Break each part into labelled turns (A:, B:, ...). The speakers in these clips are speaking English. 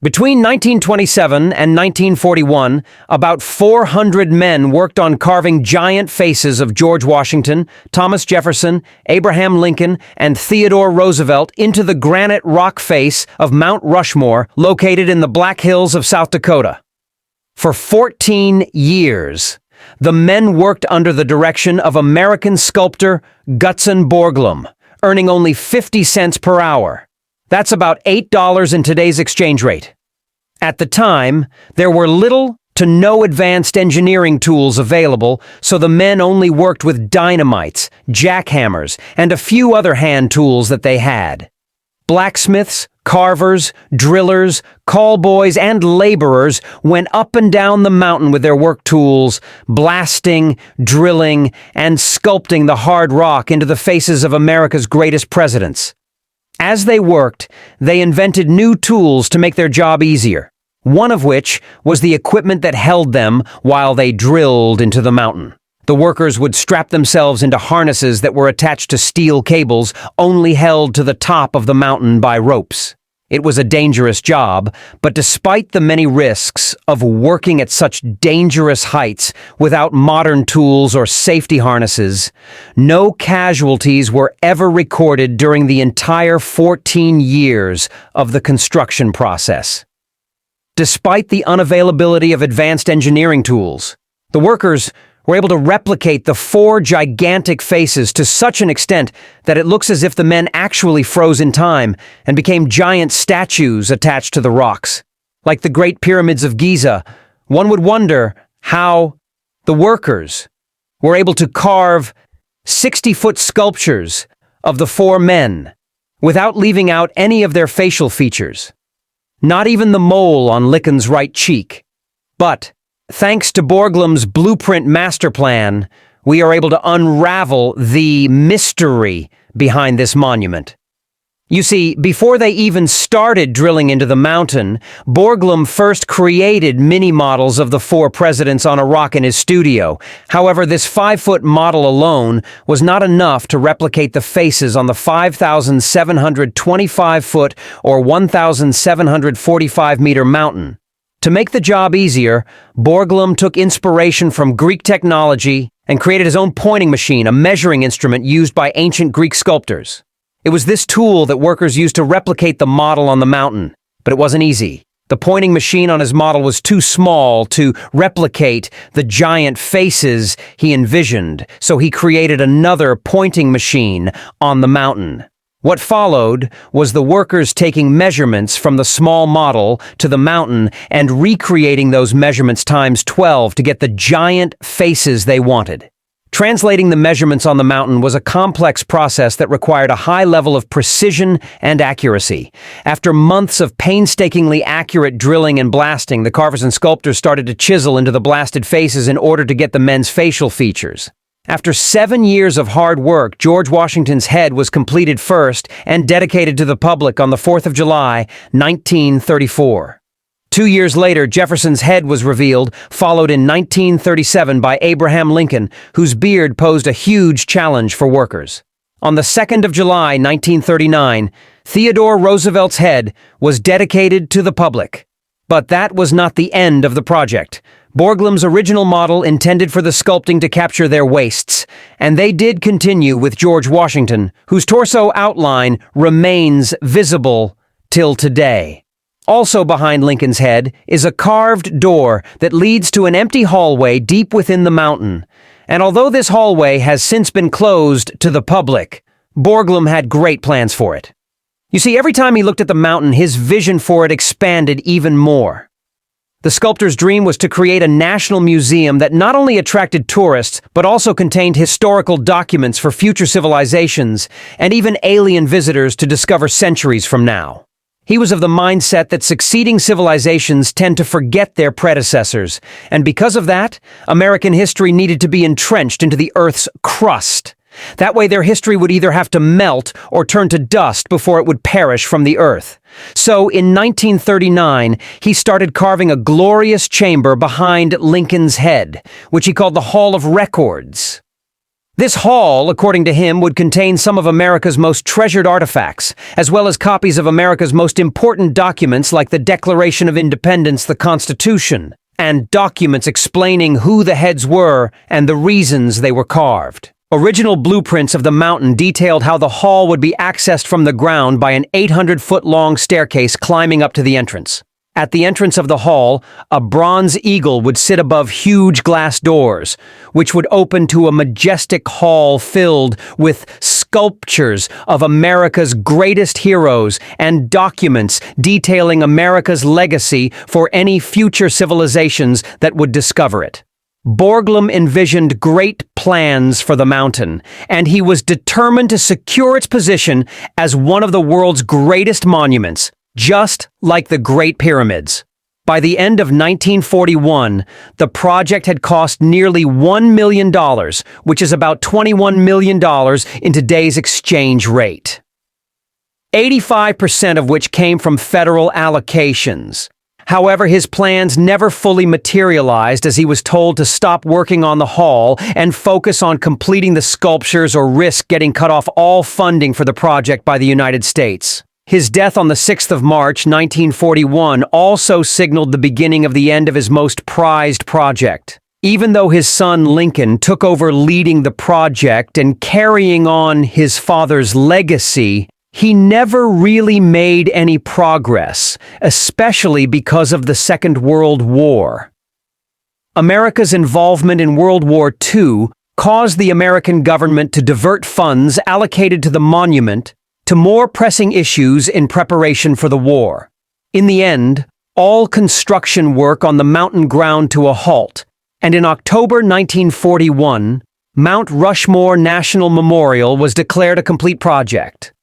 A: Between 1927 and 1941, about 400 men worked on carving giant faces of George Washington, Thomas Jefferson, Abraham Lincoln, and Theodore Roosevelt into the granite rock face of Mount Rushmore, located in the Black Hills of South Dakota. For 14 years, the men worked under the direction of American sculptor Gutzon Borglum, earning only 50 cents per hour. That's about $8 in today's exchange rate. At the time, there were little to no advanced engineering tools available, so the men only worked with dynamites, jackhammers, and a few other hand tools that they had. Blacksmiths, carvers, drillers, callboys, and laborers went up and down the mountain with their work tools, blasting, drilling, and sculpting the hard rock into the faces of America's greatest presidents. As they worked, they invented new tools to make their job easier, one of which was the equipment that held them while they drilled into the mountain. The workers would strap themselves into harnesses that were attached to steel cables only held to the top of the mountain by ropes. It was a dangerous job, but despite the many risks of working at such dangerous heights without modern tools or safety harnesses, no casualties were ever recorded during the entire 14 years of the construction process. Despite the unavailability of advanced engineering tools, the workers were able to replicate the 4 gigantic faces to such an extent that it looks as if the men actually froze in time and became giant statues attached to the rocks. Like the Great Pyramids of Giza, one would wonder how the workers were able to carve 60-foot sculptures of the 4 men without leaving out any of their facial features. Not even the mole on Lincoln's right cheek. But thanks to Borglum's blueprint master plan, we are able to unravel the mystery behind this monument. You see, before they even started drilling into the mountain, Borglum first created mini-models of the 4 presidents on a rock in his studio. However, this 5-foot model alone was not enough to replicate the faces on the 5,725-foot or 1,745-meter mountain. To make the job easier, Borglum took inspiration from Greek technology and created his own pointing machine, a measuring instrument used by ancient Greek sculptors. It was this tool that workers used to replicate the model on the mountain, but it wasn't easy. The pointing machine on his model was too small to replicate the giant faces he envisioned, so he created another pointing machine on the mountain. What followed was the workers taking measurements from the small model to the mountain and recreating those measurements times 12 to get the giant faces they wanted. Translating the measurements on the mountain was a complex process that required a high level of precision and accuracy. After months of painstakingly accurate drilling and blasting, the carvers and sculptors started to chisel into the blasted faces in order to get the men's facial features. After 7 years of hard work, George Washington's head was completed first and dedicated to the public on the 4th of July, 1934. 2 years later, Jefferson's head was revealed, followed in 1937 by Abraham Lincoln, whose beard posed a huge challenge for workers. On the 2nd of July, 1939, Theodore Roosevelt's head was dedicated to the public. But that was not the end of the project. Borglum's original model intended for the sculpting to capture their waists, and they did continue with George Washington, whose torso outline remains visible till today. Also behind Lincoln's head is a carved door that leads to an empty hallway deep within the mountain. And although this hallway has since been closed to the public, Borglum had great plans for it. You see, every time he looked at the mountain, his vision for it expanded even more. The sculptor's dream was to create a national museum that not only attracted tourists, but also contained historical documents for future civilizations and even alien visitors to discover centuries from now. He was of the mindset that succeeding civilizations tend to forget their predecessors, and because of that, American history needed to be entrenched into the Earth's crust. That way their history would either have to melt or turn to dust before it would perish from the earth. So in 1939, he started carving a glorious chamber behind Lincoln's head, which he called the Hall of Records. This hall, according to him, would contain some of America's most treasured artifacts, as well as copies of America's most important documents like the Declaration of Independence, the Constitution, and documents explaining who the heads were and the reasons they were carved. Original blueprints of the mountain detailed how the hall would be accessed from the ground by an 800-foot-long staircase climbing up to the entrance. At the entrance of the hall, a bronze eagle would sit above huge glass doors, which would open to a majestic hall filled with sculptures of America's greatest heroes and documents detailing America's legacy for any future civilizations that would discover it. Borglum envisioned great plans for the mountain, and he was determined to secure its position as one of the world's greatest monuments, just like the Great Pyramids. By the end of 1941, the project had cost nearly $1 million, which is about $21 million in today's exchange rate. 85% of which came from federal allocations. However, his plans never fully materialized as he was told to stop working on the hall and focus on completing the sculptures or risk getting cut off all funding for the project by the United States. His death on the 6th of March, 1941, also signaled the beginning of the end of his most prized project. Even though his son Lincoln took over leading the project and carrying on his father's legacy, he never really made any progress, especially because of the Second World War. America's involvement in World War II caused the American government to divert funds allocated to the monument to more pressing issues in preparation for the war. In the end, all construction work on the mountain ground to a halt, and in October 1941, Mount Rushmore National Memorial was declared a complete project.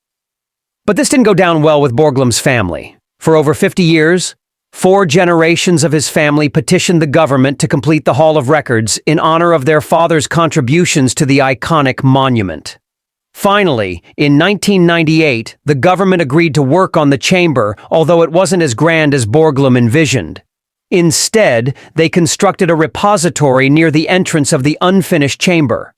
A: But this didn't go down well with Borglum's family. For over 50 years, 4 generations of his family petitioned the government to complete the Hall of Records in honor of their father's contributions to the iconic monument. Finally, in 1998, the government agreed to work on the chamber, although it wasn't as grand as Borglum envisioned. Instead, they constructed a repository near the entrance of the unfinished chamber.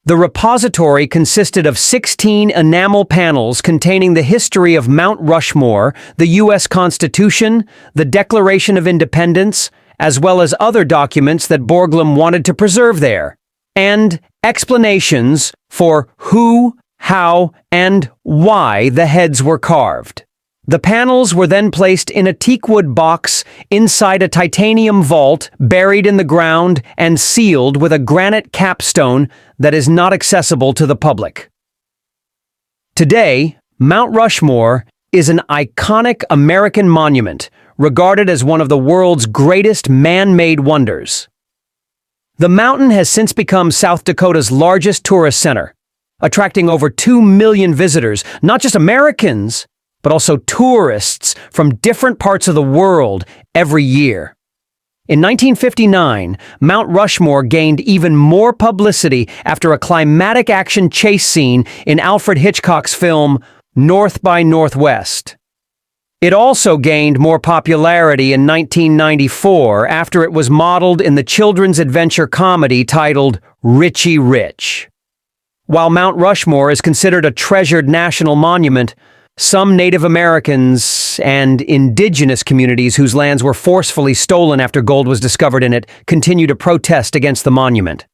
A: The repository consisted of 16 enamel panels containing the history of Mount Rushmore, the U.S. Constitution, the Declaration of Independence, as well as other documents that Borglum wanted to preserve there, and explanations for who, how, and why the heads were carved. The panels were then placed in a teakwood box inside a titanium vault buried in the ground and sealed with a granite capstone that is not accessible to the public. Today, Mount Rushmore is an iconic American monument regarded as one of the world's greatest man-made wonders. The mountain has since become South Dakota's largest tourist center, attracting over 2 million visitors, not just Americans, but also tourists from different parts of the world every year. In 1959, Mount Rushmore gained even more publicity after a climatic action chase scene in Alfred Hitchcock's film North by Northwest. It also gained more popularity in 1994 after it was modeled in the children's adventure comedy titled Richie Rich. While Mount Rushmore is considered a treasured national monument, some Native Americans and indigenous communities whose lands were forcefully stolen after gold was discovered in it continue to protest against the monument.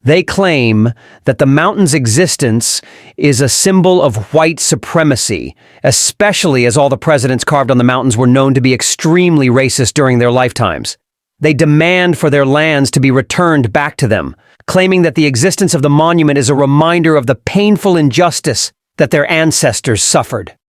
A: They claim that the mountain's existence is a symbol of white supremacy, especially as all the presidents carved on the mountains were known to be extremely racist during their lifetimes. They demand for their lands to be returned back to them, claiming that the existence of the monument is a reminder of the painful injustice that their ancestors suffered.